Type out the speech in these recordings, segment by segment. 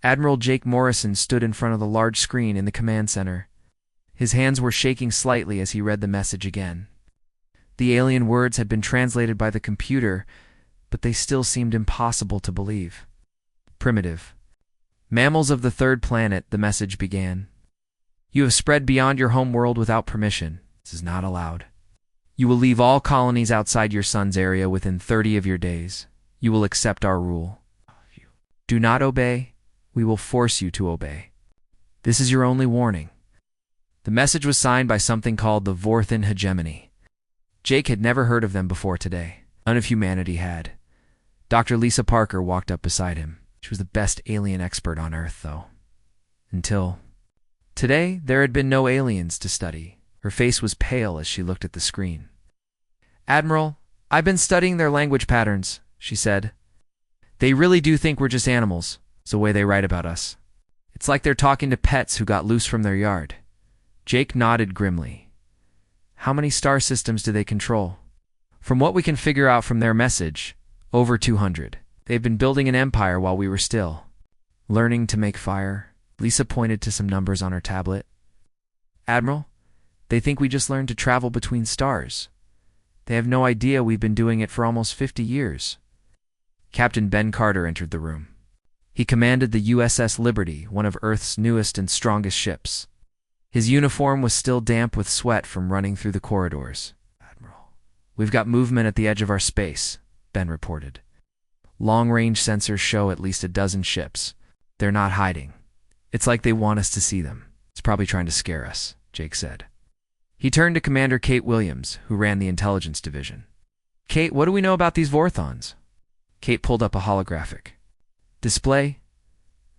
Admiral Jake Morrison stood in front of the large screen in the command center. His hands were shaking slightly as he read the message again. The alien words had been translated by the computer, but they still seemed impossible to believe. Primitive. Mammals of the third planet, the message began. You have spread beyond your home world without permission. This is not allowed. You will leave all colonies outside your sun's area within 30 of your days. You will accept our rule. Do not obey. We will force you to obey. This is your only warning. The message was signed by something called the Vorthan Hegemony. Jake had never heard of them before today. None of humanity had. Dr. Lisa Parker walked up beside him. She was the best alien expert on Earth, though. Until today, there had been no aliens to study. Her face was pale as she looked at the screen. Admiral, I've been studying their language patterns, she said. They really do think we're just animals. It's the way they write about us. It's like they're talking to pets who got loose from their yard. Jake nodded grimly. How many star systems do they control? From what we can figure out from their message, over 200. They've been building an empire while we were still. Learning to make fire. Lisa pointed to some numbers on her tablet. Admiral, they think we just learned to travel between stars. They have no idea we've been doing it for almost 50 years. Captain Ben Carter entered the room. He commanded the USS Liberty, one of Earth's newest and strongest ships. His uniform was still damp with sweat from running through the corridors. Admiral, we've got movement at the edge of our space, Ben reported. Long-range sensors show at least a dozen ships. They're not hiding. It's like they want us to see them. It's probably trying to scare us, Jake said. He turned to Commander Kate Williams, who ran the intelligence division. Kate, what do we know about these Vorthons? Kate pulled up a holographic. Display?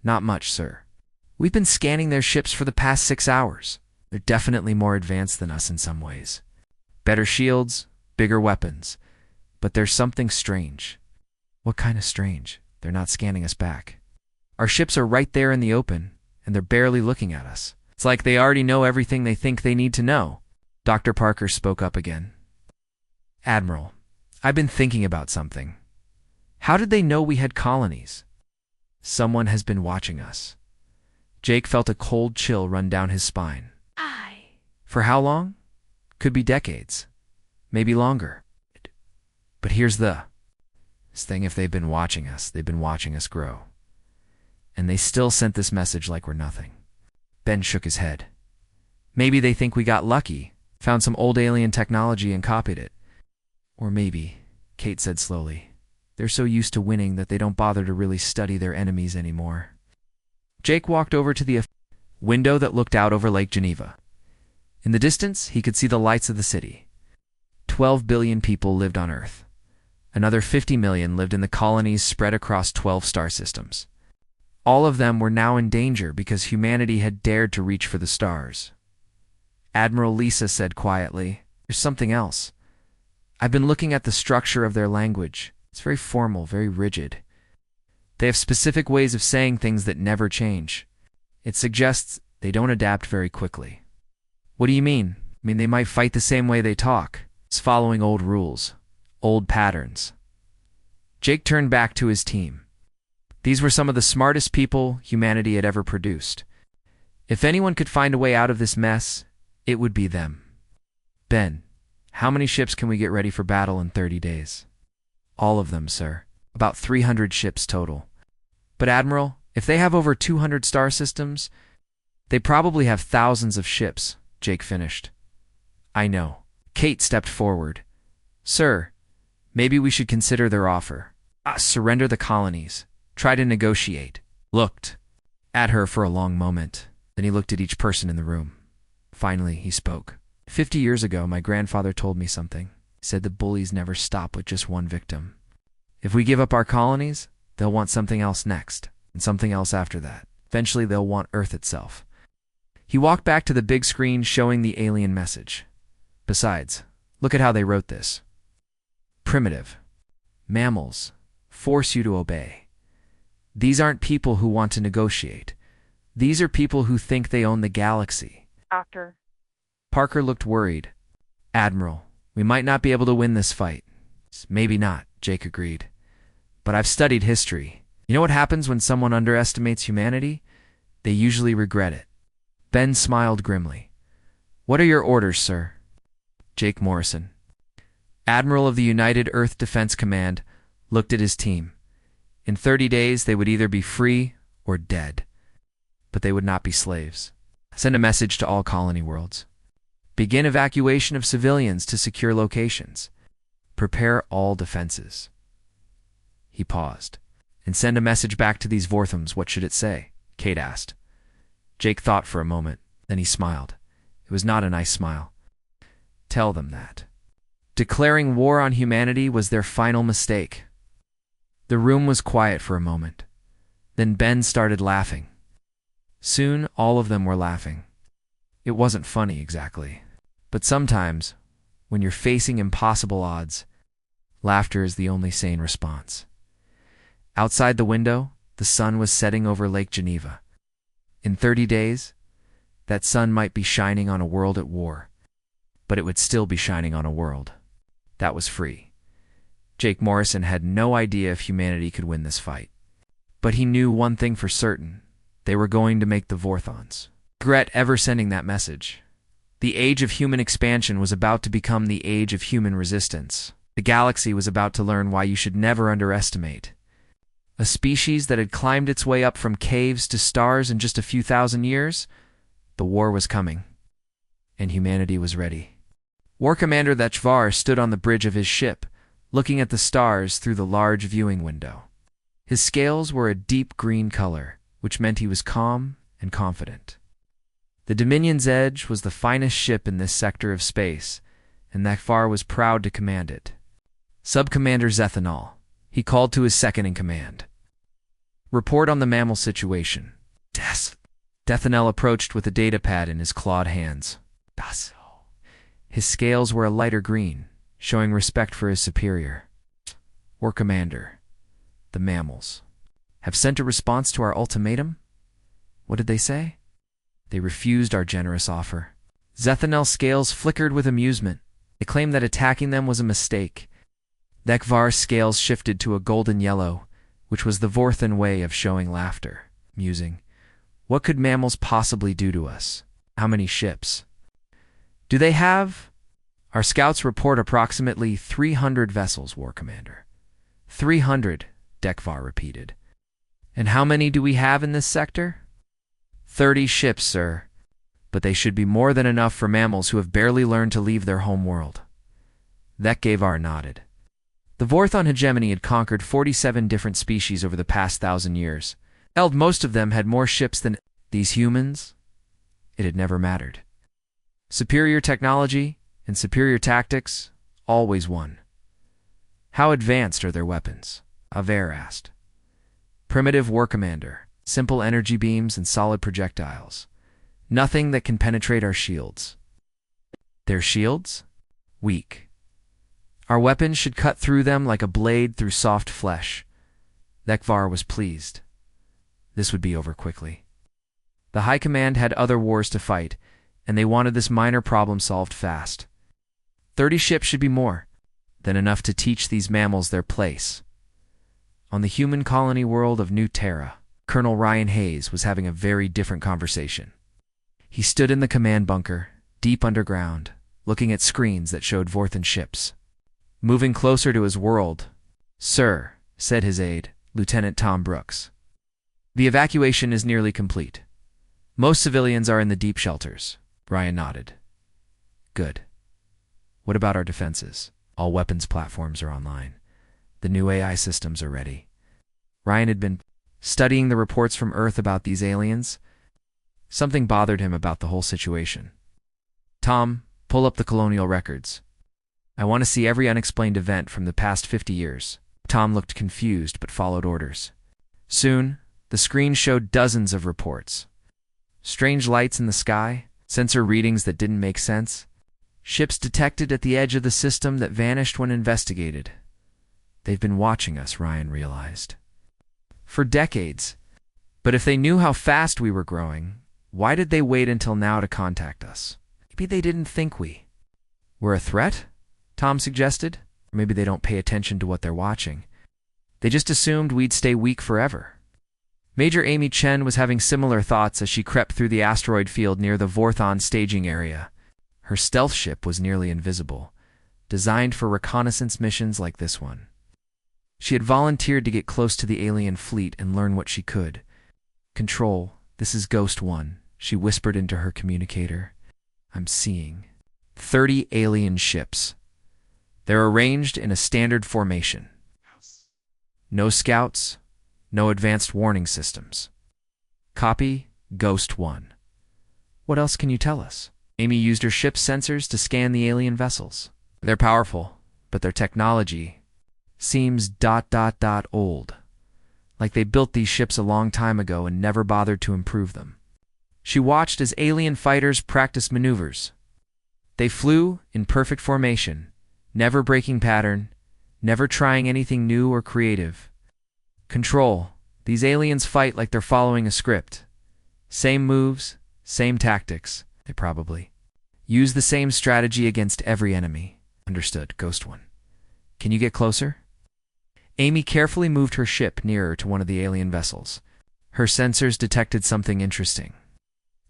Not much, sir. We've been scanning their ships for the past 6 hours. They're definitely more advanced than us in some ways. Better shields, bigger weapons. But there's something strange. What kind of strange? They're not scanning us back. Our ships are right there in the open, and they're barely looking at us. It's like they already know everything they think they need to know. Dr. Parker spoke up again. Admiral, I've been thinking about something. How did they know we had colonies? Someone has been watching us. Jake felt a cold chill run down his spine. For how long? Could be decades. Maybe longer. But here's this thing, if they've been watching us, they've been watching us grow. And they still sent this message like we're nothing. Ben shook his head. Maybe they think we got lucky, found some old alien technology and copied it. Or maybe, Kate said slowly, they're so used to winning that they don't bother to really study their enemies anymore. Jake walked over to the window that looked out over Lake Geneva. In the distance, he could see the lights of the city. 12 billion people lived on Earth. Another 50 million lived in the colonies spread across 12 star systems. All of them were now in danger because humanity had dared to reach for the stars. Admiral Lisa said quietly, there's something else. I've been looking at the structure of their language. It's very formal, very rigid. They have specific ways of saying things that never change. It suggests they don't adapt very quickly. What do you mean? I mean, they might fight the same way they talk. It's following old rules, old patterns. Jake turned back to his team. These were some of the smartest people humanity had ever produced. If anyone could find a way out of this mess, it would be them. Ben, how many ships can we get ready for battle in 30 days? All of them, sir. About 300 ships total. But Admiral, if they have over 200 star systems, they probably have thousands of ships, Jake finished. I know. Kate stepped forward. Sir, maybe we should consider their offer. Surrender the colonies. Try to negotiate. Looked at her for a long moment. Then he looked at each person in the room. Finally, he spoke. 50 years ago, my grandfather told me something. He said the bullies never stop with just one victim. If we give up our colonies, they'll want something else next, and something else after that. Eventually, they'll want Earth itself. He walked back to the big screen showing the alien message. Besides, look at how they wrote this. Primitive. Mammals. Force you to obey. These aren't people who want to negotiate. These are people who think they own the galaxy. Doctor. Parker looked worried. Admiral, we might not be able to win this fight. Maybe not, Jake agreed. But I've studied history. You know what happens when someone underestimates humanity? They usually regret it. Ben smiled grimly. What are your orders, sir? Jake Morrison, Admiral of the United Earth Defense Command, looked at his team. In 30 days, they would either be free or dead. But they would not be slaves. Send a message to all colony worlds. Begin evacuation of civilians to secure locations. Prepare all defenses. He paused. And send a message back to these Vorthams. What should it say? Kate asked. Jake thought for a moment. Then he smiled. It was not a nice smile. Tell them that. Declaring war on humanity was their final mistake. The room was quiet for a moment. Then Ben started laughing. Soon, all of them were laughing. It wasn't funny, exactly. But sometimes, when you're facing impossible odds, laughter is the only sane response. Outside the window, the sun was setting over Lake Geneva. In 30 days, that sun might be shining on a world at war, but it would still be shining on a world that was free. Jake Morrison had no idea if humanity could win this fight. But he knew one thing for certain. They were going to make the Vorthons regret ever sending that message. The age of human expansion was about to become the age of human resistance. The galaxy was about to learn why you should never underestimate. A species that had climbed its way up from caves to stars in just a few thousand years, the war was coming. And humanity was ready. War Commander HFY stood on the bridge of his ship, looking at the stars through the large viewing window. His scales were a deep green color, which meant he was calm and confident. The Dominion's Edge was the finest ship in this sector of space, and HFY was proud to command it. Sub-Commander Zethanol, he called to his second-in-command. Report on the mammal situation. Zethanol approached with a datapad in his clawed hands. His scales were a lighter green, showing respect for his superior. War Commander, the mammals have sent a response to our ultimatum? What did they say? They refused our generous offer. Zethanol's scales flickered with amusement. They claimed that attacking them was a mistake. HFY's scales shifted to a golden yellow, which was the Vorthan way of showing laughter, musing. What could mammals possibly do to us? How many ships? Do they have? Our scouts report approximately 300 vessels, War Commander. 300, HFY repeated. And how many do we have in this sector? 30 ships, sir. But they should be more than enough for mammals who have barely learned to leave their home world. HFY nodded. The Vorthon hegemony had conquered 47 different species over the past 1,000 years. Most of them had more ships than these humans. It had never mattered. Superior technology and superior tactics always won. How advanced are their weapons? Aver asked. Primitive, War Commander. Simple energy beams and solid projectiles. Nothing that can penetrate our shields. Their shields? Weak. Our weapons should cut through them like a blade through soft flesh. HFY was pleased. This would be over quickly. The High Command had other wars to fight, and they wanted this minor problem solved fast. 30 ships should be more than enough to teach these mammals their place. On the human colony world of New Terra, Colonel Ryan Hayes was having a very different conversation. He stood in the command bunker, deep underground, looking at screens that showed Vorthan ships. Moving closer to his world, "Sir," said his aide, Lieutenant Tom Brooks. "The evacuation is nearly complete. Most civilians are in the deep shelters." Ryan nodded. "Good. What about our defenses? All weapons platforms are online. The new AI systems are ready." Ryan had been studying the reports from Earth about these aliens. Something bothered him about the whole situation. "Tom, pull up the colonial records. I want to see every unexplained event from the past 50 years. Tom looked confused but followed orders. Soon, the screen showed dozens of reports. Strange lights in the sky, sensor readings that didn't make sense, ships detected at the edge of the system that vanished when investigated. They've been watching us, Ryan realized. For decades. But if they knew how fast we were growing, why did they wait until now to contact us? Maybe they didn't think we were a threat, Tom suggested. Or maybe they don't pay attention to what they're watching. They just assumed we'd stay weak forever. Major Amy Chen was having similar thoughts as she crept through the asteroid field near the Vorthon staging area. Her stealth ship was nearly invisible, designed for reconnaissance missions like this one. She had volunteered to get close to the alien fleet and learn what she could. "Control, this is Ghost One," she whispered into her communicator. "I'm seeing 30 alien ships. They're arranged in a standard formation. No scouts, no advanced warning systems. Copy, Ghost One. What else can you tell us?" Amy used her ship's sensors to scan the alien vessels. "They're powerful, but their technology seems old. Like they built these ships a long time ago and never bothered to improve them." She watched as alien fighters practiced maneuvers. They flew in perfect formation, never breaking pattern, never trying anything new or creative. "Control, these aliens fight like they're following a script. Same moves, same tactics. They probably use the same strategy against every enemy." "Understood, Ghost One. Can you get closer?" Amy carefully moved her ship nearer to one of the alien vessels. Her sensors detected something interesting.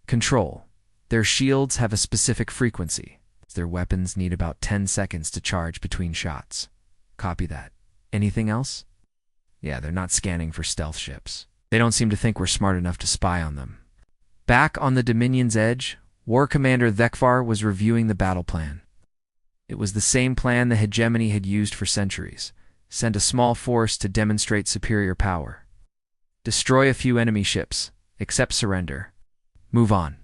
"Control, their shields have a specific frequency. Their weapons need about 10 seconds to charge between shots." "Copy that. Anything else?" "Yeah, they're not scanning for stealth ships. They don't seem to think we're smart enough to spy on them." Back on the Dominion's edge, War Commander Thekvar was reviewing the battle plan. It was the same plan the hegemony had used for centuries. Send a small force to demonstrate superior power. Destroy a few enemy ships, accept surrender. Move on.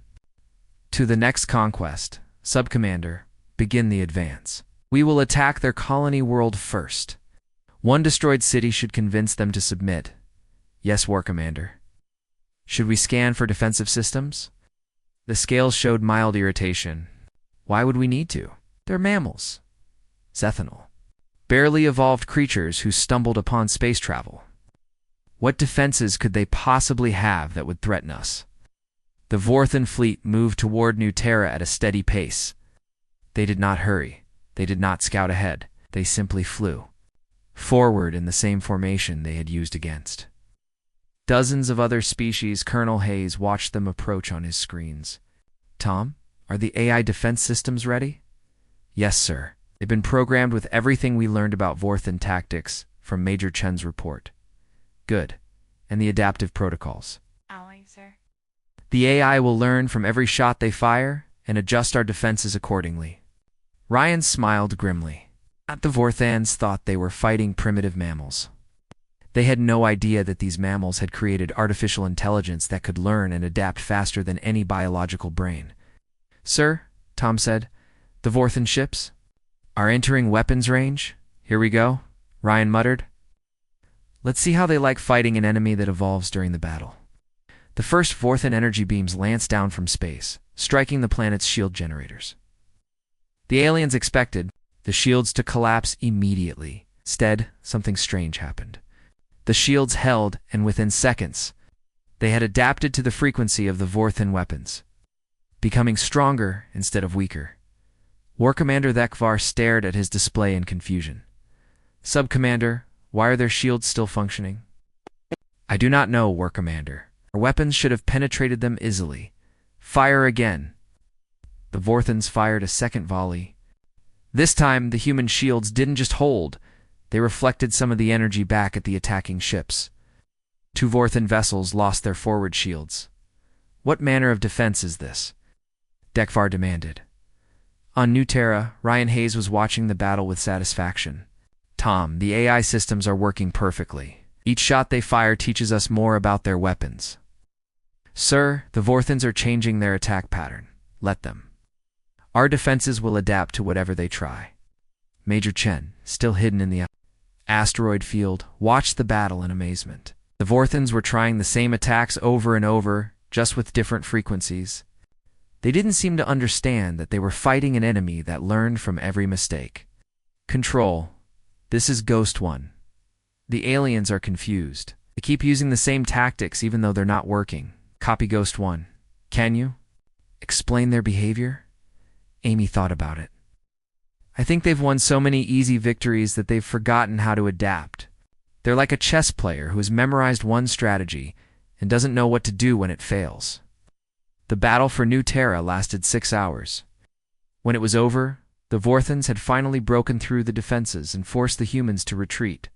To the next conquest. Subcommander, begin the advance. We will attack their colony world first. One destroyed city should convince them to submit. Yes, War Commander. Should we scan for defensive systems? The scales showed mild irritation. Why would we need to? They're mammals. Zethanol. Barely evolved creatures who stumbled upon space travel. What defenses could they possibly have that would threaten us? The Vorthan fleet moved toward New Terra at a steady pace. They did not hurry. They did not scout ahead. They simply flew forward in the same formation they had used against. Dozens of other species. Colonel Hayes watched them approach on his screens. "Tom, are the AI defense systems ready?" "Yes, sir. They've been programmed with everything we learned about Vorthan tactics from Major Chen's report." "Good. And the adaptive protocols?" "Aye, sir." "The AI will learn from every shot they fire and adjust our defenses accordingly." Ryan smiled grimly. The Vorthans thought they were fighting primitive mammals. They had no idea that these mammals had created artificial intelligence that could learn and adapt faster than any biological brain. "Sir," Tom said, "the Vorthan ships are entering weapons range." "Here we go," Ryan muttered. "Let's see how they like fighting an enemy that evolves during the battle." The first Vorthan energy beams lanced down from space, striking the planet's shield generators. The aliens expected the shields to collapse immediately. Instead, something strange happened. The shields held, and within seconds, they had adapted to the frequency of the Vorthan weapons, becoming stronger instead of weaker. War Commander Thekvar stared at his display in confusion. "Subcommander, why are their shields still functioning?" "I do not know, War Commander. Our weapons should have penetrated them easily. Fire again." The Vorthans fired a second volley. This time, the human shields didn't just hold. They reflected some of the energy back at the attacking ships. 2 Vorthan vessels lost their forward shields. "What manner of defense is this?" Thekvar demanded. On New Terra, Ryan Hayes was watching the battle with satisfaction. "Tom, the AI systems are working perfectly. Each shot they fire teaches us more about their weapons." "Sir, the Vorthans are changing their attack pattern. Let them. Our defenses will adapt to whatever they try." Major Chen, still hidden in the asteroid field, watched the battle in amazement. The Vorthans were trying the same attacks over and over, just with different frequencies. They didn't seem to understand that they were fighting an enemy that learned from every mistake. "Control, this is Ghost One. The aliens are confused. They keep using the same tactics even though they're not working. Copy Ghost One. Can you explain their behavior?" Amy thought about it. "I think they've won so many easy victories that they've forgotten how to adapt. They're like a chess player who has memorized one strategy and doesn't know what to do when it fails. The battle for New Terra lasted 6 hours. When it was over, the Vorthons had finally broken through the defenses and forced the humans to retreat,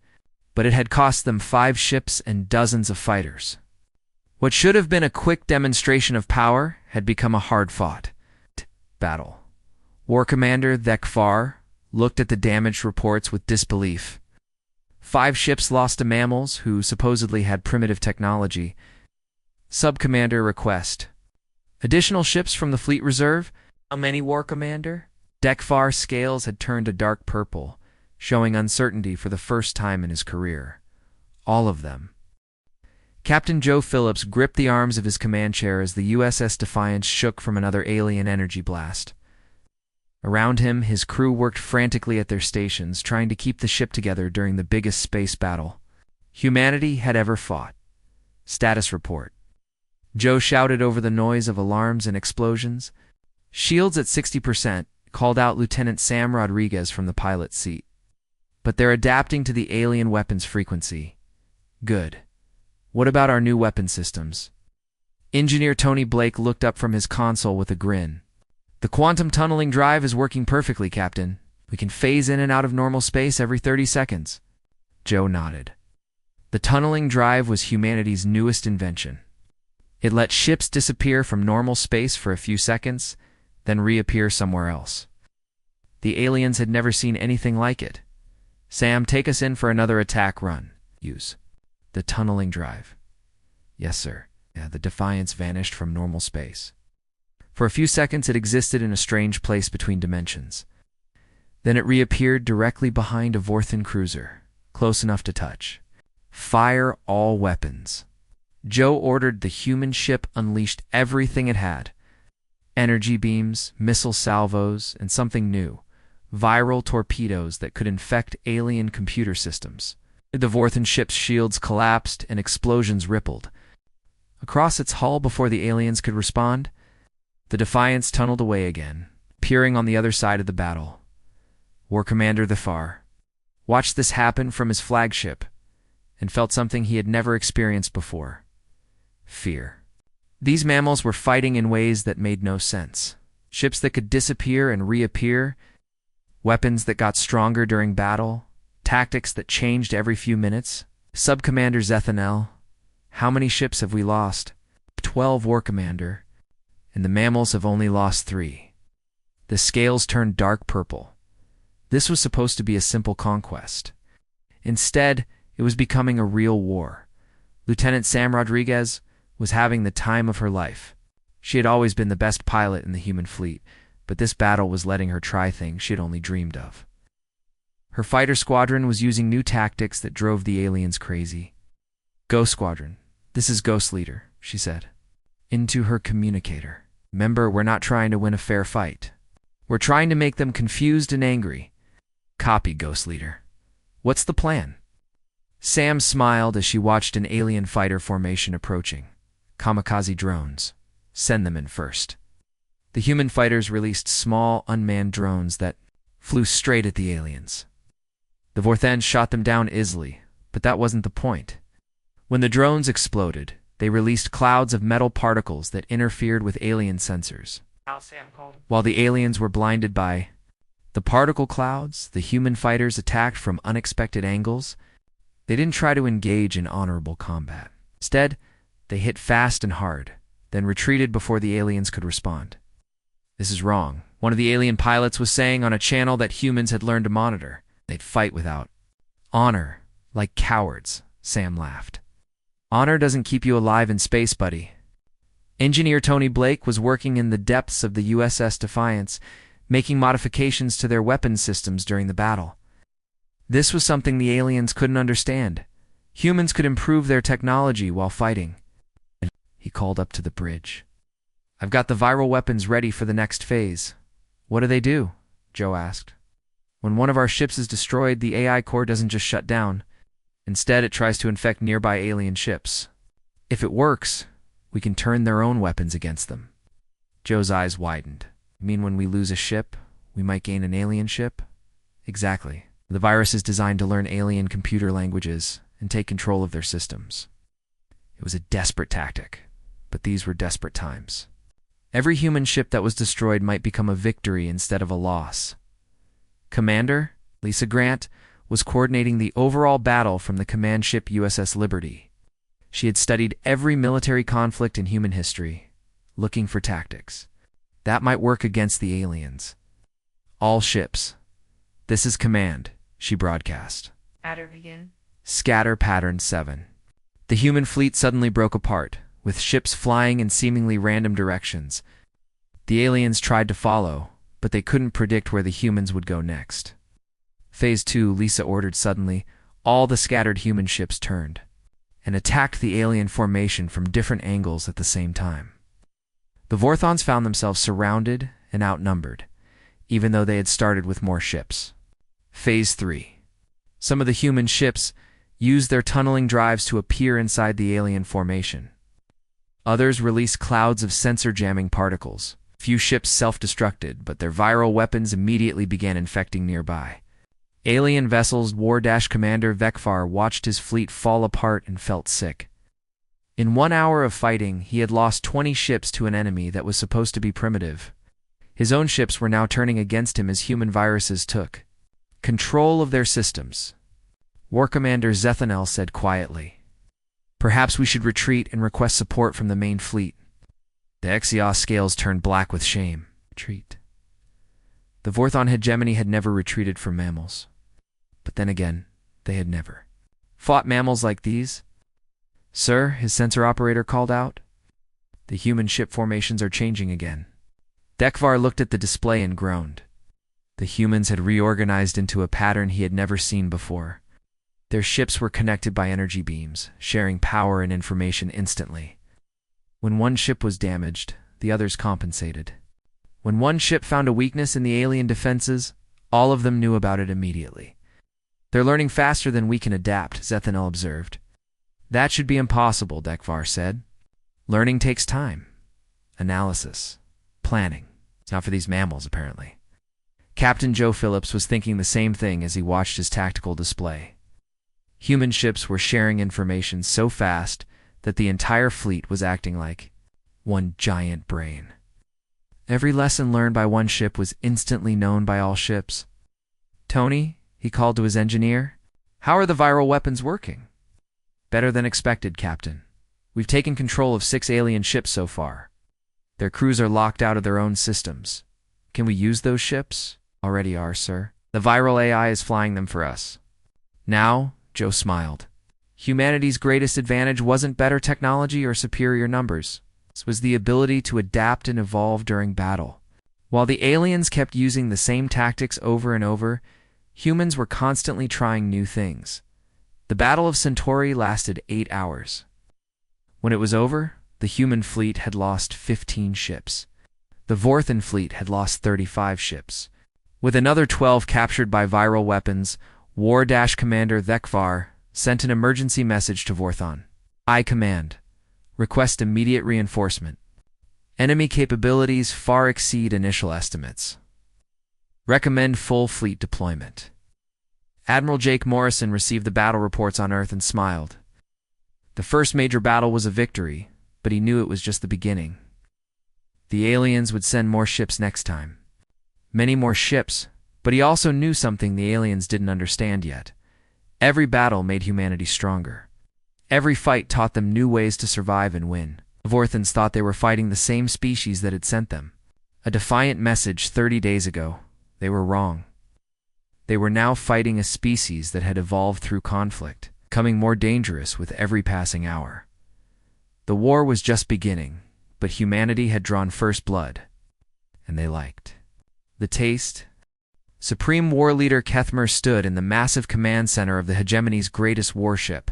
but it had cost them 5 ships and dozens of fighters. What should have been a quick demonstration of power had become a hard-fought battle. War Commander Thekfar looked at the damaged reports with disbelief. 5 ships lost to mammals who supposedly had primitive technology. Sub-Commander Request. Additional ships from the Fleet Reserve? How many, War Commander? Thekfar's scales had turned a dark purple, showing uncertainty for the first time in his career. All of them. Captain Joe Phillips gripped the arms of his command chair as the USS Defiance shook from another alien energy blast. Around him, his crew worked frantically at their stations, trying to keep the ship together during the biggest space battle humanity had ever fought. Status report. Joe shouted over the noise of alarms and explosions. Shields at 60%, called out Lieutenant Sam Rodriguez from the pilot's seat. But they're adapting to the alien weapons frequency. Good. What about our new weapon systems? Engineer Tony Blake looked up from his console with a grin. The quantum tunneling drive is working perfectly, Captain. We can phase in and out of normal space every 30 seconds. Joe nodded. The tunneling drive was humanity's newest invention. It let ships disappear from normal space for a few seconds, then reappear somewhere else. The aliens had never seen anything like it. Sam, take us in for another attack run. Use the tunneling drive. Yes, sir. The Defiance vanished from normal space. For a few seconds it existed in a strange place between dimensions. Then it reappeared directly behind a Vorthon cruiser, close enough to touch. Fire all weapons. Joe ordered the human ship unleashed everything it had. Energy beams, missile salvos, and something new. Viral torpedoes that could infect alien computer systems. The Vorthon ship's shields collapsed and explosions rippled. Across its hull before the aliens could respond, the Defiance tunneled away again, appearing on the other side of the battle. War Commander Thekfar watched this happen from his flagship and felt something he had never experienced before. Fear. These mammals were fighting in ways that made no sense. Ships that could disappear and reappear, weapons that got stronger during battle, tactics that changed every few minutes. Sub-Commander Zethanel, how many ships have we lost? 12, War Commander, and the mammals have only lost 3. The scales turned dark purple. This was supposed to be a simple conquest. Instead, it was becoming a real war. Lieutenant Sam Rodriguez was having the time of her life. She had always been the best pilot in the human fleet, but this battle was letting her try things she had only dreamed of. Her fighter squadron was using new tactics that drove the aliens crazy. "Ghost Squadron, this is Ghost Leader," she said. Into her communicator. "Remember, we're not trying to win a fair fight. We're trying to make them confused and angry." "Copy, Ghost Leader. What's the plan?" Sam smiled as she watched an alien fighter formation approaching. "Kamikaze drones. Send them in first." The human fighters released small, unmanned drones that flew straight at the aliens. The Vorthons shot them down easily, but that wasn't the point. When the drones exploded, they released clouds of metal particles that interfered with alien sensors. While the aliens were blinded by the particle clouds, the human fighters attacked from unexpected angles. They didn't try to engage in honorable combat. Instead, they hit fast and hard, then retreated before the aliens could respond. "This is wrong," one of the alien pilots was saying on a channel that humans had learned to monitor. "They'd fight without honor, like cowards," Sam laughed. "Honor doesn't keep you alive in space, buddy." Engineer Tony Blake was working in the depths of the USS Defiance, making modifications to their weapons systems during the battle. This was something the aliens couldn't understand. Humans could improve their technology while fighting. He called up to the bridge. "I've got the viral weapons ready for the next phase." "What do they do?" Joe asked. "When one of our ships is destroyed, the AI core doesn't just shut down. Instead, it tries to infect nearby alien ships. If it works, we can turn their own weapons against them." Joe's eyes widened. "You mean when we lose a ship, we might gain an alien ship?" "Exactly. The virus is designed to learn alien computer languages and take control of their systems. It was a desperate tactic, but these were desperate times. Every human ship that was destroyed might become a victory instead of a loss. Commander Lisa Grant was coordinating the overall battle from the command ship USS Liberty. She had studied every military conflict in human history, looking for tactics that might work against the aliens. All ships. This is command, she broadcast. Scatter pattern 7. The human fleet suddenly broke apart, with ships flying in seemingly random directions. The aliens tried to follow, but they couldn't predict where the humans would go next. Phase 2, Lisa ordered suddenly. All the scattered human ships turned and attacked the alien formation from different angles at the same time. The Vorthons found themselves surrounded and outnumbered, even though they had started with more ships. Phase 3. Some of the human ships used their tunneling drives to appear inside the alien formation. Others released clouds of sensor-jamming particles. Few ships self-destructed, but their viral weapons immediately began infecting nearby. Alien vessels War-Commander Vekfar watched his fleet fall apart and felt sick. In 1 hour of fighting, he had lost 20 ships to an enemy that was supposed to be primitive. His own ships were now turning against him as human viruses took control of their systems. War Commander Zethanel said quietly, "Perhaps we should retreat and request support from the main fleet." The Exios scales turned black with shame. Retreat. The Vorthon hegemony had never retreated from mammals. But then again, they had never fought mammals like these. "Sir," his sensor operator called out. "The human ship formations are changing again." Dekvar looked at the display and groaned. The humans had reorganized into a pattern he had never seen before. Their ships were connected by energy beams, sharing power and information instantly. When one ship was damaged, the others compensated. When one ship found a weakness in the alien defenses, all of them knew about it immediately. "They're learning faster than we can adapt," Zethanel observed. "That should be impossible," Dekvar said. "Learning takes time. Analysis. Planning. It's not for these mammals, apparently." Captain Joe Phillips was thinking the same thing as he watched his tactical display. Human ships were sharing information so fast that the entire fleet was acting like one giant brain. Every lesson learned by one ship was instantly known by all ships. "Tony," he called to his engineer, "how are the viral weapons working?" "Better than expected, Captain. We've taken control of 6 alien ships so far. Their crews are locked out of their own systems. Can we use those ships?" "Already are, sir. The viral AI is flying them for us." "Now," Joe smiled, "humanity's greatest advantage wasn't better technology or superior numbers. It was the ability to adapt and evolve during battle. While the aliens kept using the same tactics over and over, humans were constantly trying new things. The Battle of Centauri lasted 8 hours. When it was over, the human fleet had lost 15 ships. The Vorthan fleet had lost 35 ships. With another 12 captured by viral weapons, War-Commander Vekvar sent an emergency message to Vorthon. "I command. Request immediate reinforcement. Enemy capabilities far exceed initial estimates. Recommend full fleet deployment." Admiral Jake Morrison received the battle reports on Earth and smiled. The first major battle was a victory, but he knew it was just the beginning. The aliens would send more ships next time. Many more ships, but he also knew something the aliens didn't understand yet. Every battle made humanity stronger. Every fight taught them new ways to survive and win. The Vorthans thought they were fighting the same species that had sent them a defiant message 30 days ago. They were wrong. They were now fighting a species that had evolved through conflict, becoming more dangerous with every passing hour. The war was just beginning, but humanity had drawn first blood, and they liked the taste. Supreme War Leader Kethmer stood in the massive command center of the hegemony's greatest warship.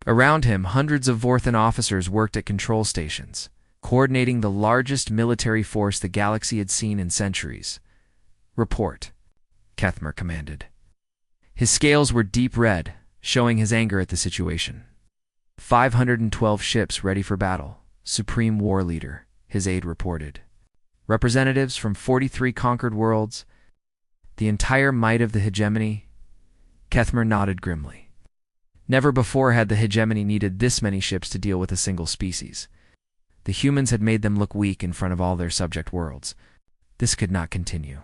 Around him, hundreds of Vorthan officers worked at control stations, coordinating the largest military force the galaxy had seen in centuries. "Report," Kethmer commanded. His scales were deep red, showing his anger at the situation. 512 ships ready for battle, Supreme War Leader, his aide reported. Representatives from 43 conquered worlds, the entire might of the hegemony. Kethmer nodded grimly. Never before had the hegemony needed this many ships to deal with a single species. The humans had made them look weak in front of all their subject worlds. This could not continue.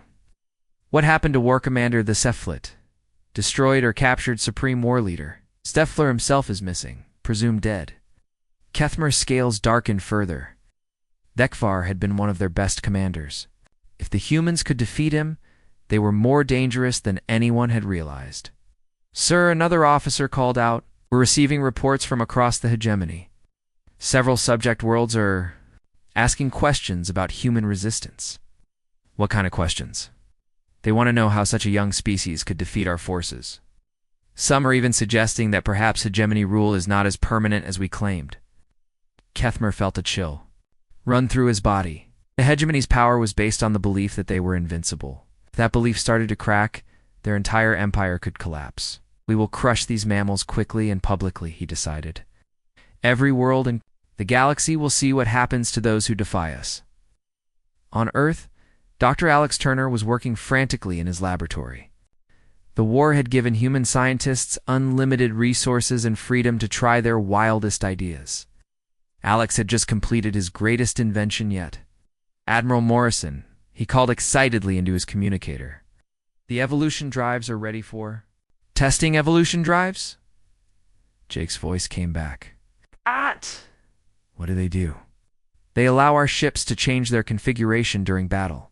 What happened to War Commander the Cephalid? Destroyed or captured Supreme War Leader. Steffler himself is missing, presumed dead. Kethmer's scales darkened further. Thekvar had been one of their best commanders. If the humans could defeat him, they were more dangerous than anyone had realized. Sir, another officer called out, we're receiving reports from across the hegemony. Several subject worlds are asking questions about human resistance. What kind of questions? They want to know how such a young species could defeat our forces. Some are even suggesting that perhaps hegemony rule is not as permanent as we claimed. Kethmer felt a chill run through his body. The hegemony's power was based on the belief that they were invincible. If that belief started to crack, their entire empire could collapse. We will crush these mammals quickly and publicly, he decided. Every world in the galaxy will see what happens to those who defy us. On Earth, Dr. Alex Turner was working frantically in his laboratory. The war had given human scientists unlimited resources and freedom to try their wildest ideas. Alex had just completed his greatest invention yet. Admiral Morrison, he called excitedly into his communicator. The evolution drives are ready for testing evolution drives? Jake's voice came back. What do they do? They allow our ships to change their configuration during battle.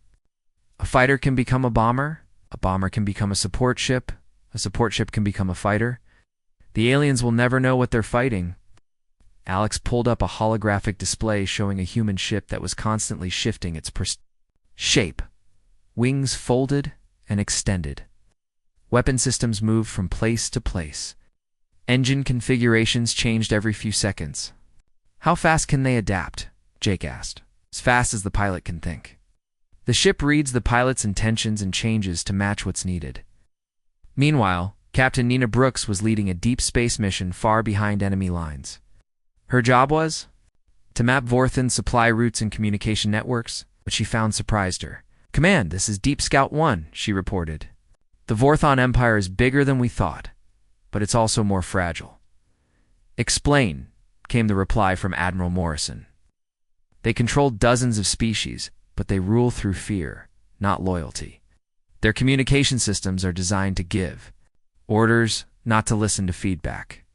A fighter can become a bomber can become a support ship can become a fighter. The aliens will never know what they're fighting. Alex pulled up a holographic display showing a human ship that was constantly shifting its shape. Wings folded and extended. Weapon systems moved from place to place. Engine configurations changed every few seconds. How fast can they adapt? Jake asked. As fast as the pilot can think. The ship reads the pilot's intentions and changes to match what's needed. Meanwhile, Captain Nina Brooks was leading a deep space mission far behind enemy lines. Her job was to map Vorthan's supply routes and communication networks, which she found surprised her. Command, this is Deep Scout 1, she reported. The Vorthan Empire is bigger than we thought, but it's also more fragile. Explain, came the reply from Admiral Morrison. They control dozens of species, but they rule through fear, not loyalty. Their communication systems are designed to give orders, not to listen to feedback.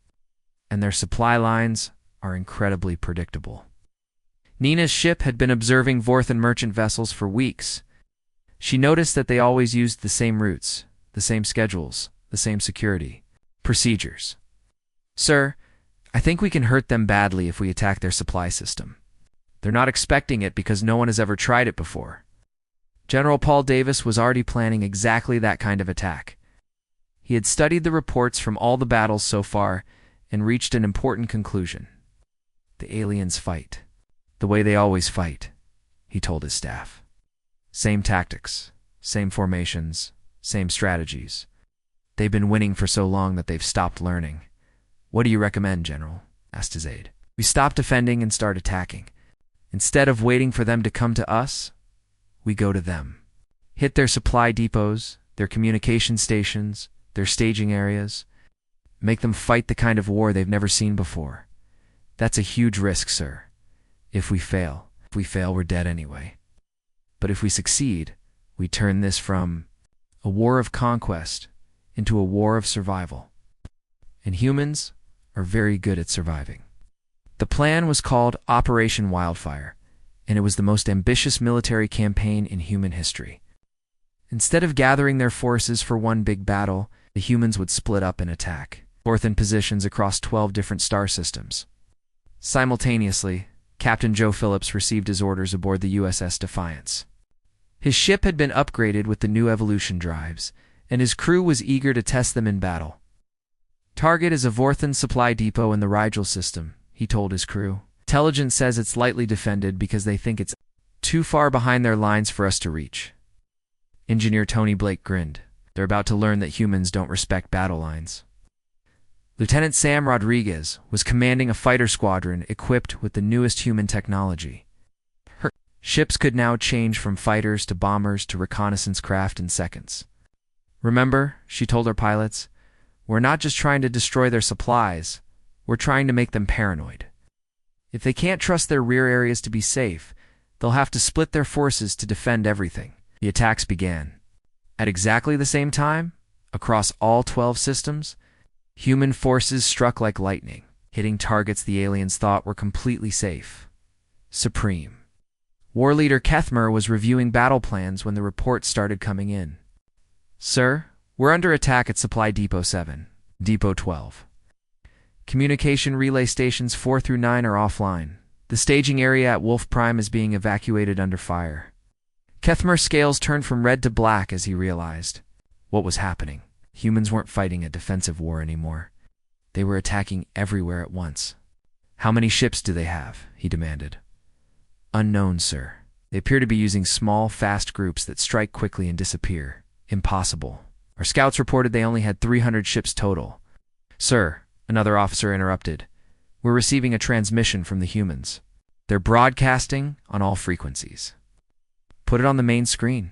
And their supply lines are incredibly predictable. Nina's ship had been observing Vorthan merchant vessels for weeks. She noticed that they always used the same routes, the same schedules, the same security procedures. Sir, I think we can hurt them badly if we attack their supply system. They're not expecting it because no one has ever tried it before. General Paul Davis was already planning exactly that kind of attack. He had studied the reports from all the battles so far and reached an important conclusion. The aliens fight the way they always fight, he told his staff. Same tactics, same formations, same strategies. They've been winning for so long that they've stopped learning. What do you recommend, General? Asked his aide. We stop defending and start attacking. Instead of waiting for them to come to us, we go to them. Hit their supply depots, their communication stations, their staging areas. Make them fight the kind of war they've never seen before. That's a huge risk, sir. If we fail, we're dead anyway. But if we succeed, we turn this from a war of conquest into a war of survival. And humans are very good at surviving. The plan was called Operation Wildfire, and it was the most ambitious military campaign in human history. Instead of gathering their forces for one big battle, the humans would split up and attack, Vorthan positions across 12 different star systems. Simultaneously, Captain Joe Phillips received his orders aboard the USS Defiance. His ship had been upgraded with the new evolution drives, and his crew was eager to test them in battle. Target is a Vorthan supply depot in the Rigel system, he told his crew. Intelligence says it's lightly defended because they think it's too far behind their lines for us to reach. Engineer Tony Blake grinned. They're about to learn that humans don't respect battle lines. Lieutenant Sam Rodriguez was commanding a fighter squadron equipped with the newest human technology. Her ships could now change from fighters to bombers to reconnaissance craft in seconds. Remember, she told her pilots, We're not just trying to destroy their supplies, we're trying to make them paranoid. If they can't trust their rear areas to be safe, they'll have to split their forces to defend everything. The attacks began. At exactly the same time, across all 12 systems, human forces struck like lightning, hitting targets the aliens thought were completely safe. Supreme. War Leader Kethmer was reviewing battle plans when the reports started coming in. Sir, we're under attack at Supply Depot 7, Depot 12. Communication relay stations 4 through 9 are offline. The staging area at Wolf Prime is being evacuated under fire. Kethmer's scales turned from red to black as he realized what was happening. Humans weren't fighting a defensive war anymore. They were attacking everywhere at once. How many ships do they have? He demanded. Unknown, sir. They appear to be using small, fast groups that strike quickly and disappear. Impossible. Our scouts reported they only had 300 ships total. Sir, another officer interrupted. We're receiving a transmission from the humans. They're broadcasting on all frequencies. Put it on the main screen.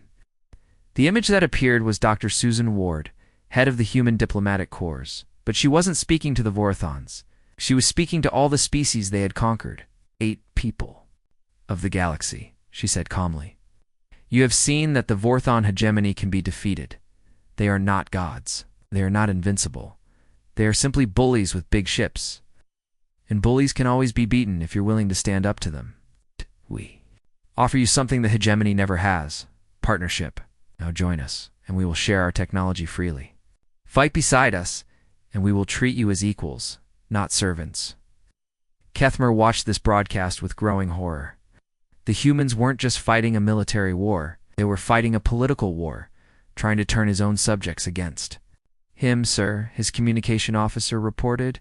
The image that appeared was Dr. Susan Ward, head of the Human Diplomatic Corps. But she wasn't speaking to the Vorthons. She was speaking to all the species they had conquered. 8 people of the galaxy, she said calmly. You have seen that the Vorthon hegemony can be defeated. They are not gods. They are not invincible. They are simply bullies with big ships. And bullies can always be beaten if you're willing to stand up to them. We offer you something the hegemony never has. Partnership. Now join us, and we will share our technology freely. Fight beside us, and we will treat you as equals, not servants. Kethmer watched this broadcast with growing horror. The humans weren't just fighting a military war. They were fighting a political war, trying to turn his own subjects against him, sir, his communication officer reported.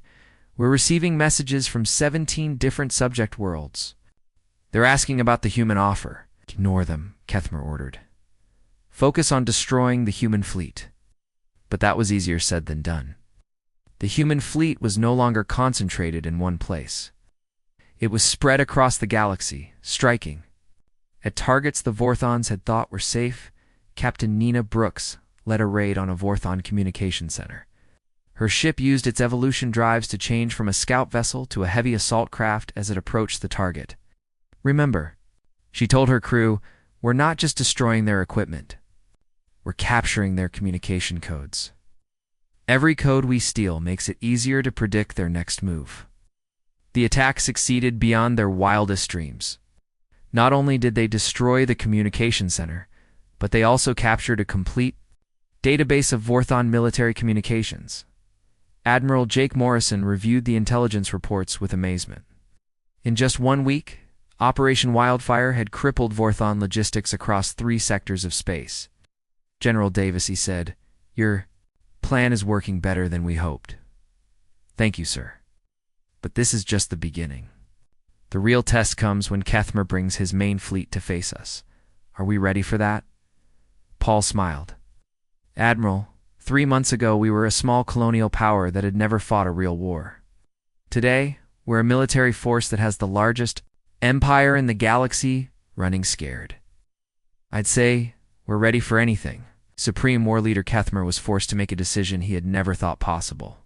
We're receiving messages from 17 different subject worlds. They're asking about the human offer. Ignore them, Kethmer ordered. Focus on destroying the human fleet. But that was easier said than done. The human fleet was no longer concentrated in one place. It was spread across the galaxy, striking. At targets the Vorthons had thought were safe, Captain Nina Brooks led a raid on a Vorthon communication center. Her ship used its evolution drives to change from a scout vessel to a heavy assault craft as it approached the target. Remember, she told her crew, we're not just destroying their equipment. We're capturing their communication codes. Every code we steal makes it easier to predict their next move. The attack succeeded beyond their wildest dreams. Not only did they destroy the communication center, but they also captured a complete database of Vorthon military communications. Admiral Jake Morrison reviewed the intelligence reports with amazement. In just 1 week, Operation Wildfire had crippled Vorthon logistics across 3 sectors of space. General Davis, he said, your plan is working better than we hoped. Thank you, sir. But this is just the beginning. The real test comes when Kethmer brings his main fleet to face us. Are we ready for that? Paul smiled. Admiral, 3 months ago we were a small colonial power that had never fought a real war. Today, we're a military force that has the largest empire in the galaxy running scared. I'd say we're ready for anything. Supreme War Leader Kethmer was forced to make a decision he had never thought possible.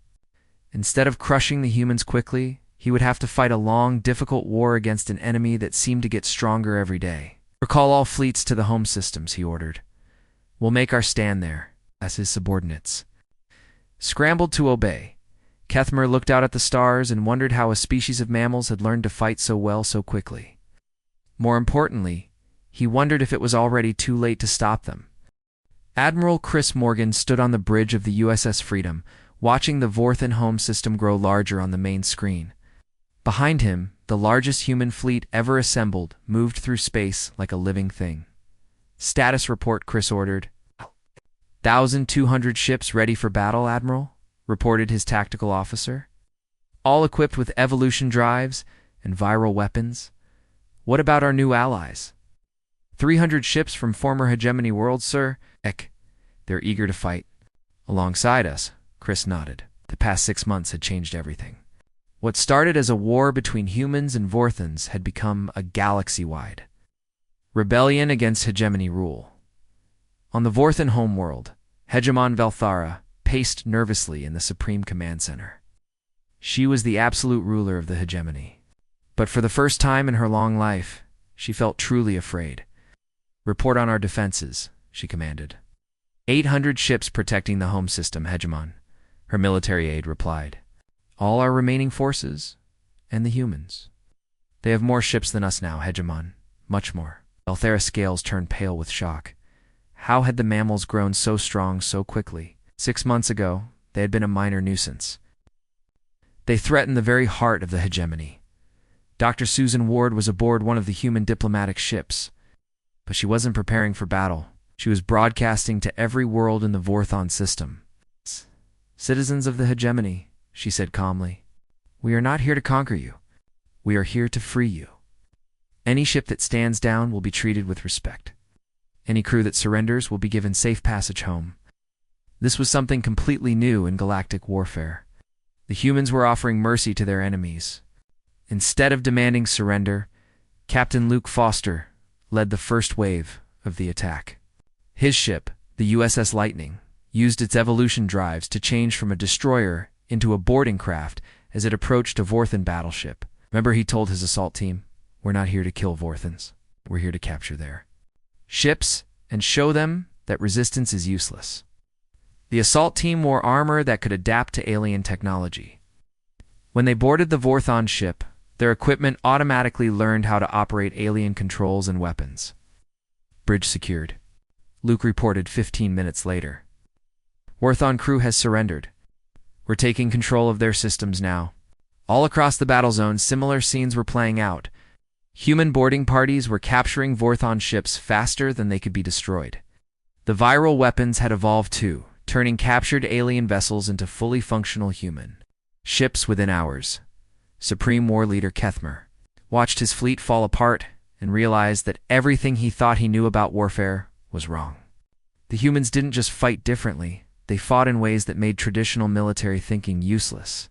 Instead of crushing the humans quickly, he would have to fight a long, difficult war against an enemy that seemed to get stronger every day. Recall all fleets to the home systems, he ordered. We'll make our stand there, as his subordinates. Scrambled to obey, Kethmer looked out at the stars and wondered how a species of mammals had learned to fight so well so quickly. More importantly, he wondered if it was already too late to stop them. Admiral Chris Morgan stood on the bridge of the USS Freedom, watching the Vorthon home system grow larger on the main screen. Behind him, the largest human fleet ever assembled moved through space like a living thing. Status report, Chris ordered. 1,200 ships ready for battle, Admiral, reported his tactical officer. All equipped with evolution drives and viral weapons. What about our new allies? 300 ships from former hegemony worlds, sir. They're eager to fight. Alongside us, Chris nodded. The past 6 months had changed everything. What started as a war between humans and Vorthons had become a galaxy-wide rebellion against hegemony rule. On the Vorthon homeworld, Hegemon Velthara, paced nervously in the Supreme Command Center. She was the absolute ruler of the hegemony. But for the first time in her long life, she felt truly afraid. "Report on our defenses," she commanded. 800 ships protecting the home system, Hegemon," her military aide replied. "All our remaining forces, and the humans. They have more ships than us now, Hegemon. Much more." Althera's scales turned pale with shock. How had the mammals grown so strong so quickly? 6 months ago, they had been a minor nuisance. They threatened the very heart of the hegemony. Dr. Susan Ward was aboard one of the human diplomatic ships. But she wasn't preparing for battle. She was broadcasting to every world in the Vorthon system. "Citizens of the hegemony," she said calmly, "we are not here to conquer you. We are here to free you. Any ship that stands down will be treated with respect. Any crew that surrenders will be given safe passage home." This was something completely new in galactic warfare. The humans were offering mercy to their enemies. Instead of demanding surrender, Captain Luke Foster led the first wave of the attack. His ship, the USS Lightning, used its evolution drives to change from a destroyer into a boarding craft as it approached a Vorthan battleship. Remember, he told his assault team, "We're not here to kill Vorthans. We're here to capture their ships and show them that resistance is useless." The assault team wore armor that could adapt to alien technology. When they boarded the Vorthon ship, their equipment automatically learned how to operate alien controls and weapons. "Bridge secured," Luke reported 15 minutes later. "Vorthon crew has surrendered. We're taking control of their systems now." All across the battle zone, similar scenes were playing out. Human boarding parties were capturing Vorthon ships faster than they could be destroyed. The viral weapons had evolved too, turning captured alien vessels into fully functional human ships within hours. Supreme War Leader Kethmer watched his fleet fall apart and realized that everything he thought he knew about warfare was wrong. The humans didn't just fight differently, they fought in ways that made traditional military thinking useless.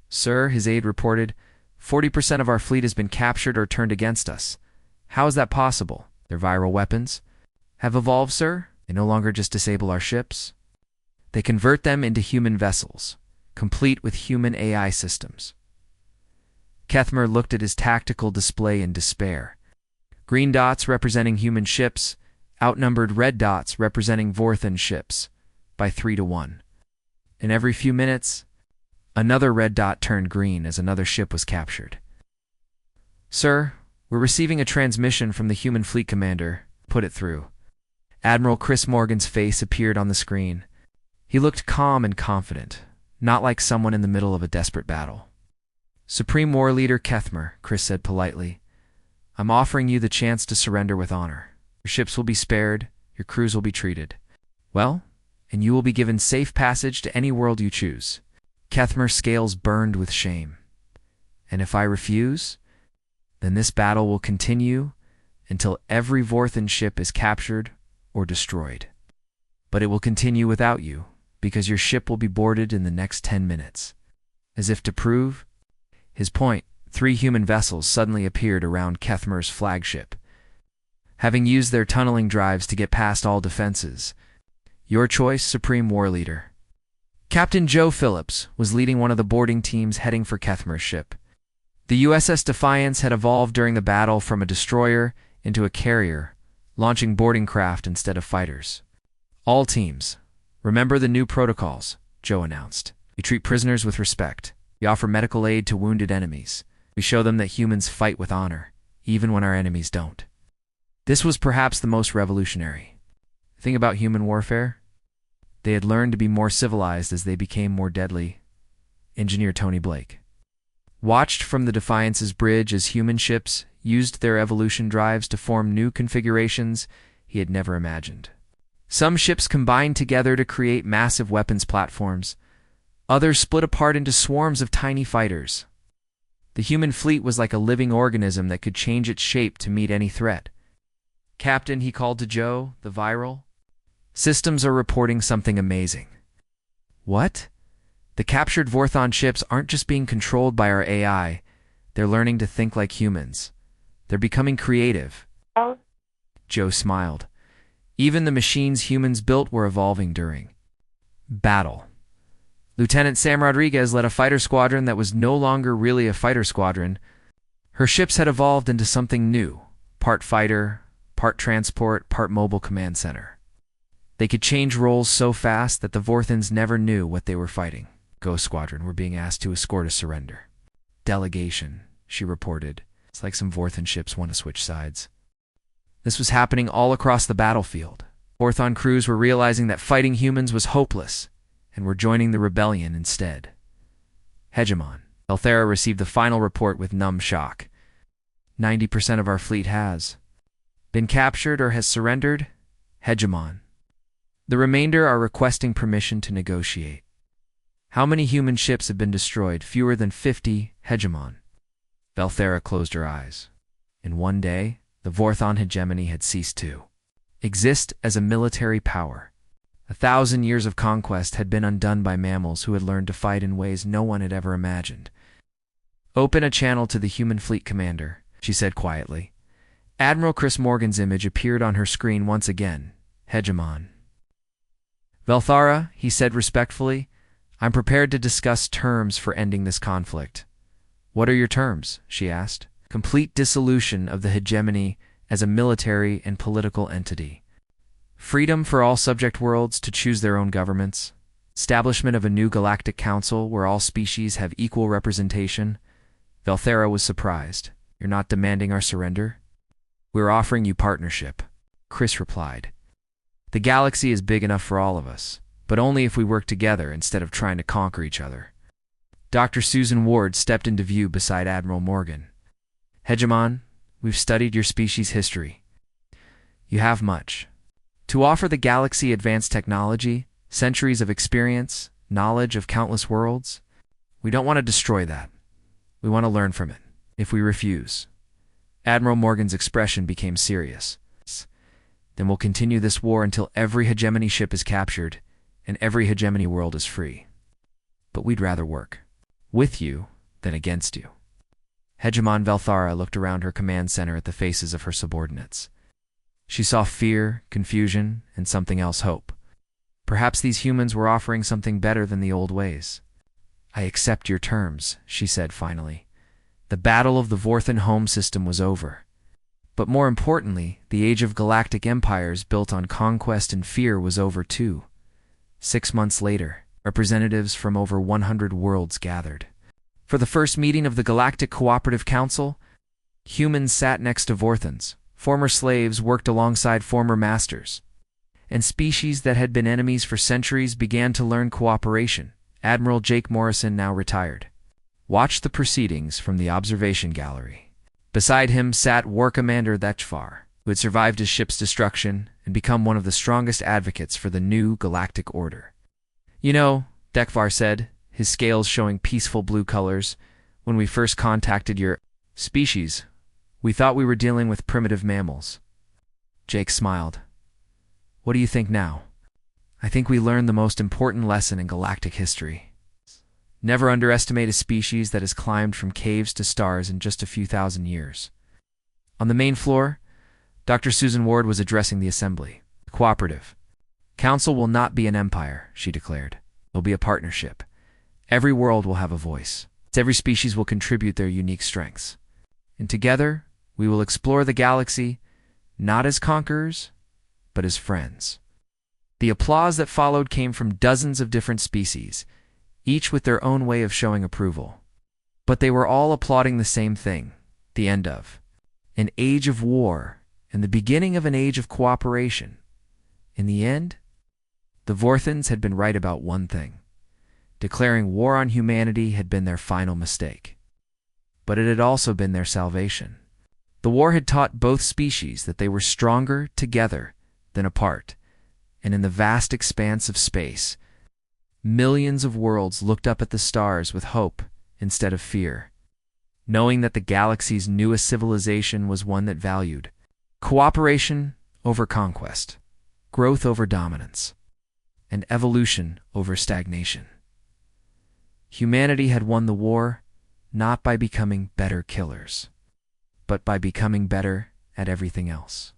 "Sir," his aide reported, 40% of our fleet has been captured or turned against us. How is that possible? Their viral weapons have evolved, sir. They no longer just disable our ships. They convert them into human vessels, complete with human AI systems." Kethmer looked at his tactical display in despair. Green dots representing human ships outnumbered red dots representing Vorthan ships by 3 to 1. And every few minutes, another red dot turned green as another ship was captured. "Sir, we're receiving a transmission from the human fleet commander. Put it through." Admiral Chris Morgan's face appeared on the screen. He looked calm and confident, not like someone in the middle of a desperate battle. "Supreme War Leader Kethmer," Chris said politely, "I'm offering you the chance to surrender with honor. Your ships will be spared, your crews will be treated well, and you will be given safe passage to any world you choose." Kethmer's scales burned with shame. "And if I refuse, then this battle will continue until every Vorthan ship is captured or destroyed. But it will continue without you, because your ship will be boarded in the next 10 minutes. As if to prove his point, 3 human vessels suddenly appeared around Kethmer's flagship. Having used their tunneling drives to get past all defenses. Your choice, Supreme War Leader. Captain Joe Phillips was leading one of the boarding teams heading for Kethmer's ship. The USS Defiance had evolved during the battle from a destroyer into a carrier, launching boarding craft instead of fighters. "All teams, remember the new protocols," Joe announced. "We treat prisoners with respect. We offer medical aid to wounded enemies. We show them that humans fight with honor, even when our enemies don't." This was perhaps the most revolutionary thing about human warfare. They had learned to be more civilized as they became more deadly. Engineer Tony Blake watched from the Defiance's bridge as human ships used their evolution drives to form new configurations he had never imagined. Some ships combined together to create massive weapons platforms. Others split apart into swarms of tiny fighters. The human fleet was like a living organism that could change its shape to meet any threat. "Captain," he called to Joe, the viral, "systems are reporting something amazing." "What?" "The captured Vorthon ships aren't just being controlled by our AI. They're learning to think like humans. They're becoming creative." Joe smiled. Even the machines humans built were evolving during Battle. Lieutenant Sam Rodriguez led a fighter squadron that was no longer really a fighter squadron. Her ships had evolved into something new, part fighter, part transport, part mobile command center. They could change roles so fast that the Vorthans never knew what they were fighting. Ghost Squadron were being asked to escort a surrender. Delegation, she reported. It's like some Vorthan ships want to switch sides. This was happening all across the battlefield. Vorthon crews were realizing that fighting humans was hopeless and were joining the rebellion instead. Hegemon. Elthera received the final report with numb shock. 90% of our fleet has been captured or has surrendered. Hegemon. The remainder are requesting permission to negotiate. How many human ships have been destroyed? Fewer than 50, Hegemon. Velthera closed her eyes. In one day, the Vorthon hegemony had ceased to exist as a military power. 1,000 years of conquest had been undone by mammals who had learned to fight in ways no one had ever imagined. Open a channel to the human fleet commander, she said quietly. Admiral Chris Morgan's image appeared on her screen once again. Hegemon. Velthara, he said respectfully, I'm prepared to discuss terms for ending this conflict. What are your terms? She asked. Complete dissolution of the hegemony as a military and political entity. Freedom for all subject worlds to choose their own governments. Establishment of a new galactic council where all species have equal representation. Velthera was surprised. You're not demanding our surrender? We're offering you partnership, Chris replied. The galaxy is big enough for all of us, but only if we work together instead of trying to conquer each other. Dr. Susan Ward stepped into view beside Admiral Morgan. Hegemon, we've studied your species' history. You have much to offer the galaxy: advanced technology, centuries of experience, knowledge of countless worlds. We don't want to destroy that. We want to learn from it. If we refuse, Admiral Morgan's expression became serious. Then we'll continue this war until every hegemony ship is captured and every hegemony world is free. But we'd rather work with you than against you. Hegemon Velthara looked around her command center at the faces of her subordinates. She saw fear, confusion, and something else: hope. Perhaps these humans were offering something better than the old ways. I accept your terms, she said finally. The battle of the Vorthan home system was over. But more importantly, the age of galactic empires built on conquest and fear was over too. 6 months later, representatives from over 100 worlds gathered. For the first meeting of the Galactic Cooperative Council, humans sat next to Vorthans. Former slaves worked alongside former masters. And species that had been enemies for centuries began to learn cooperation. Admiral Jake Morrison, now retired, watched the proceedings from the observation gallery. Beside him sat War Commander Thechvar, who had survived his ship's destruction and become one of the strongest advocates for the new galactic order. You know, Thechvar said, his scales showing peaceful blue colors, when we first contacted your species, we thought we were dealing with primitive mammals. Jake smiled. What do you think now? I think we learned the most important lesson in galactic history. Never underestimate a species that has climbed from caves to stars in just a few thousand years. On the main floor, Dr. Susan Ward was addressing the assembly. The cooperative council will not be an empire, she declared. It'll be a partnership. Every world will have a voice. Every species will contribute their unique strengths. And together, we will explore the galaxy, not as conquerors, but as friends. The applause that followed came from dozens of different species, each with their own way of showing approval. But they were all applauding the same thing: the end of an age of war and the beginning of an age of cooperation. In the end, the Vorthans had been right about one thing. Declaring war on humanity had been their final mistake. But it had also been their salvation. The war had taught both species that they were stronger together than apart, and in the vast expanse of space, millions of worlds looked up at the stars with hope instead of fear, knowing that the galaxy's newest civilization was one that valued cooperation over conquest, growth over dominance, and evolution over stagnation. Humanity had won the war not by becoming better killers, but by becoming better at everything else.